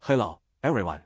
Hello, everyone.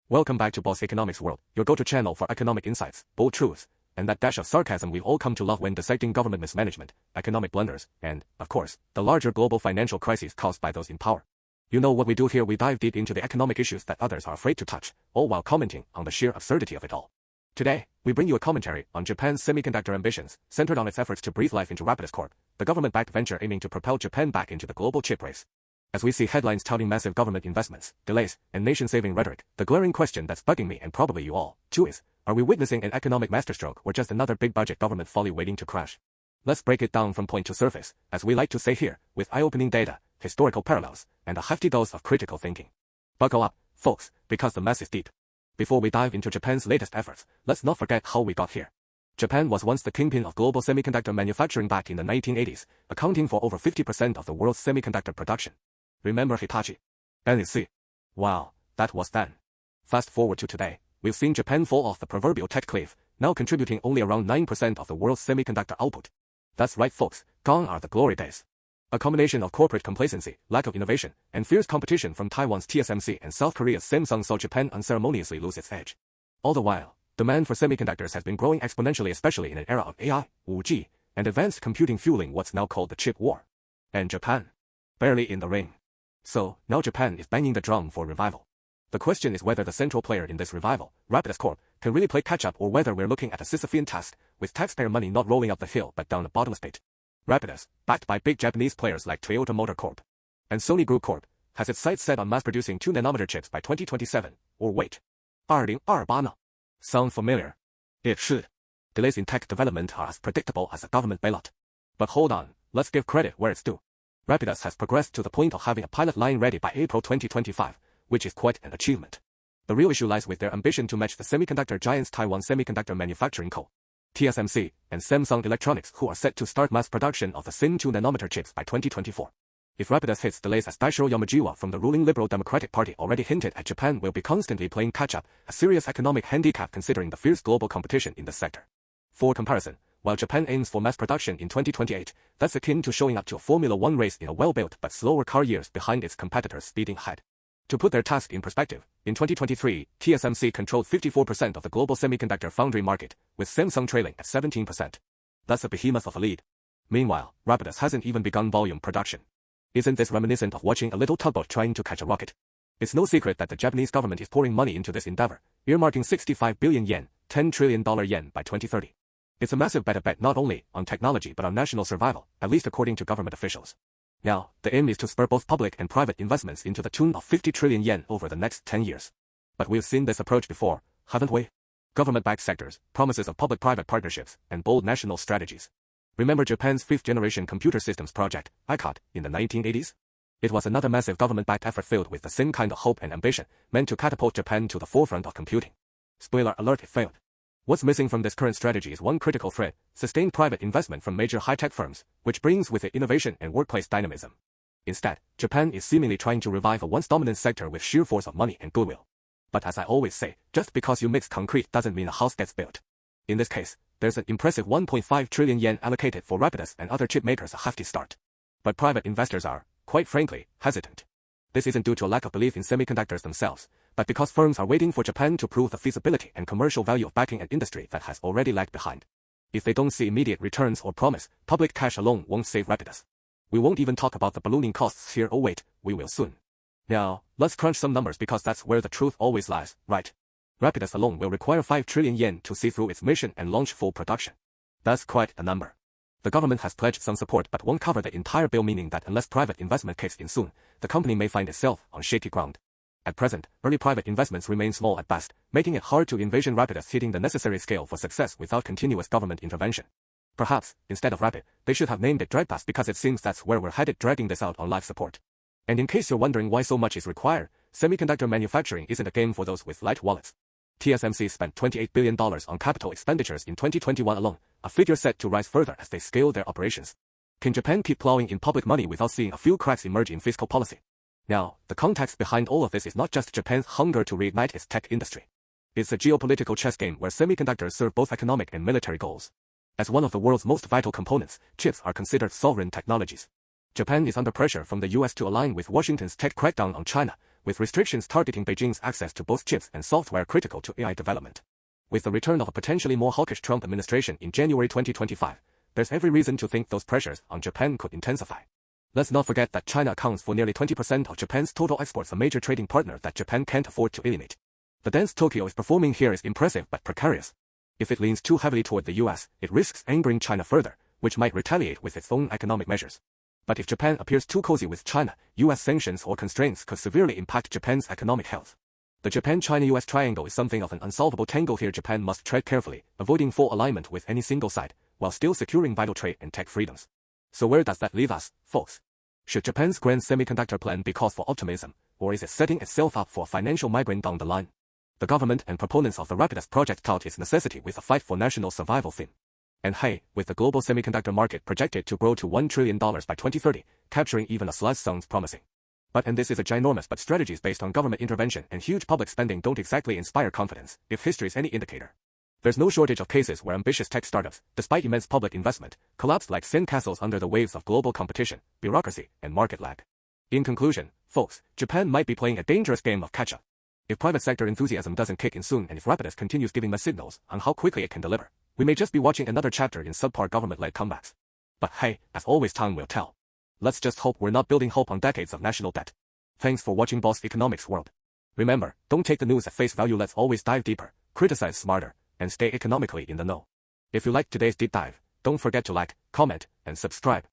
Welcome back to Boss Economics World, your go-to channel for economic insights, bold truths, and that dash of sarcasm we've all come to love when dissecting government mismanagement, economic blunders, and, of course, the larger global financial crises caused by those in power. You know what we do here, we dive deep into the economic issues that others are afraid to touch, all while commenting on the sheer absurdity of it all. Today, we bring you a commentary on Japan's semiconductor ambitions, centered on its efforts to breathe life into Rapidus Corp, the government-backed venture aiming to propel Japan back into the global chip race. As we see headlines touting massive government investments, delays, and nation-saving rhetoric, the glaring question that's bugging me and probably you all, too is, are we witnessing an economic masterstroke or just another big-budget government folly waiting to crash? Let's break it down from point to surface, as we like to say here, with eye-opening data, historical parallels, and a hefty dose of critical thinking. Buckle up, folks, because the mess is deep. Before we dive into Japan's latest efforts, let's not forget how we got here. Japan was once the kingpin of global semiconductor manufacturing back in the 1980s, accounting for over 50% of the world's semiconductor production. Remember Hitachi? NEC? Wow, that was then. Fast forward to today, we've seen Japan fall off the proverbial tech cliff, now contributing only around 9% of the world's semiconductor output. That's right, folks, gone are the glory days. A combination of corporate complacency, lack of innovation, and fierce competition from Taiwan's TSMC and South Korea's Samsung saw Japan unceremoniously lose its edge. All the while, demand for semiconductors has been growing exponentially, especially in an era of AI, 5G, and advanced computing fueling what's now called the chip war. And Japan? Barely in the ring. So, now Japan is banging the drum for revival. The question is whether the central player in this revival, Rapidus Corp, can really play catch-up or whether we're looking at a Sisyphean task, with taxpayer money not rolling up the hill but down a bottomless pit. Rapidus, backed by big Japanese players like Toyota Motor Corp. and Sony Group Corp., has its sights set on mass-producing 2nm chips by 2027, or wait. 2028呢? Sound familiar? It should. Delays in tech development are as predictable as a government bailout. But hold on, let's give credit where it's due. Rapidus has progressed to the point of having a pilot line ready by April 2025, which is quite an achievement. The real issue lies with their ambition to match the semiconductor giants Taiwan Semiconductor Manufacturing Co., TSMC, and Samsung Electronics, who are set to start mass production of the same 2nm chips by 2024. If Rapidus hits delays, as Daishiro Yamajiwa from the ruling Liberal Democratic Party already hinted at, Japan will be constantly playing catch-up, a serious economic handicap considering the fierce global competition in the sector. For comparison, while Japan aims for mass production in 2028, that's akin to showing up to a Formula One race in a well-built but slower car years behind its competitors speeding ahead. To put their task in perspective, in 2023, TSMC controlled 54% of the global semiconductor foundry market, with Samsung trailing at 17%. That's a behemoth of a lead. Meanwhile, Rapidus hasn't even begun volume production. Isn't this reminiscent of watching a little tugboat trying to catch a rocket? It's no secret that the Japanese government is pouring money into this endeavor, earmarking 65 billion yen, $10 trillion yen by 2030. It's a massive bet not only on technology but on national survival, at least according to government officials. Now, the aim is to spur both public and private investments into the tune of 50 trillion yen over the next 10 years. But we've seen this approach before, haven't we? Government-backed sectors, promises of public-private partnerships, and bold national strategies. Remember Japan's fifth-generation computer systems project, ICOT, in the 1980s? It was another massive government-backed effort filled with the same kind of hope and ambition, meant to catapult Japan to the forefront of computing. Spoiler alert, it failed. What's missing from this current strategy is one critical thread: sustained private investment from major high-tech firms, which brings with it innovation and workplace dynamism. Instead, Japan is seemingly trying to revive a once-dominant sector with sheer force of money and goodwill. But as I always say, just because you mix concrete doesn't mean a house gets built. In this case, there's an impressive 1.5 trillion yen allocated for Rapidus and other chip makers, a hefty start. But private investors are, quite frankly, hesitant. This isn't due to a lack of belief in semiconductors themselves, but because firms are waiting for Japan to prove the feasibility and commercial value of backing an industry that has already lagged behind. If they don't see immediate returns or promise, public cash alone won't save Rapidus. We won't even talk about the ballooning costs here. Oh wait, we will soon. Now, let's crunch some numbers because that's where the truth always lies, right? Rapidus alone will require 5 trillion yen to see through its mission and launch full production. That's quite a number. The government has pledged some support but won't cover the entire bill, meaning that unless private investment kicks in soon, the company may find itself on shaky ground. At present, early private investments remain small at best, making it hard to envision Rapidus hitting the necessary scale for success without continuous government intervention. Perhaps, instead of Rapid, they should have named it Dragpass because it seems that's where we're headed, dragging this out on life support. And in case you're wondering why so much is required, semiconductor manufacturing isn't a game for those with light wallets. TSMC spent $28 billion on capital expenditures in 2021 alone, a figure set to rise further as they scale their operations. Can Japan keep plowing in public money without seeing a few cracks emerge in fiscal policy? Now, the context behind all of this is not just Japan's hunger to reignite its tech industry. It's a geopolitical chess game where semiconductors serve both economic and military goals. As one of the world's most vital components, chips are considered sovereign technologies. Japan is under pressure from the US to align with Washington's tech crackdown on China, with restrictions targeting Beijing's access to both chips and software critical to AI development. With the return of a potentially more hawkish Trump administration in January 2025, there's every reason to think those pressures on Japan could intensify. Let's not forget that China accounts for nearly 20% of Japan's total exports, a major trading partner that Japan can't afford to alienate. The dance Tokyo is performing here is impressive but precarious. If it leans too heavily toward the US, it risks angering China further, which might retaliate with its own economic measures. But if Japan appears too cozy with China, US sanctions or constraints could severely impact Japan's economic health. The Japan-China-US triangle is something of an unsolvable tangle here. Japan must tread carefully, avoiding full alignment with any single side, while still securing vital trade and tech freedoms. So where does that leave us, folks? Should Japan's grand semiconductor plan be cause for optimism, or is it setting itself up for a financial migraine down the line? The government and proponents of the Rapidus project tout its necessity with a fight for national survival theme. And hey, with the global semiconductor market projected to grow to $1 trillion by 2030, capturing even a slice sounds promising. And this is a ginormous, but strategies based on government intervention and huge public spending don't exactly inspire confidence, if history is any indicator. There's no shortage of cases where ambitious tech startups, despite immense public investment, collapsed like sandcastles under the waves of global competition, bureaucracy, and market lag. In conclusion, folks, Japan might be playing a dangerous game of catch-up. If private sector enthusiasm doesn't kick in soon, and if Rapidus continues giving us signals on how quickly it can deliver, we may just be watching another chapter in subpar government-led comebacks. But hey, as always, time will tell. Let's just hope we're not building hope on decades of national debt. Thanks for watching Boss Economics World. Remember, don't take the news at face value. Let's always dive deeper, criticize smarter, and stay economically in the know. If you liked today's deep dive, don't forget to like, comment, and subscribe.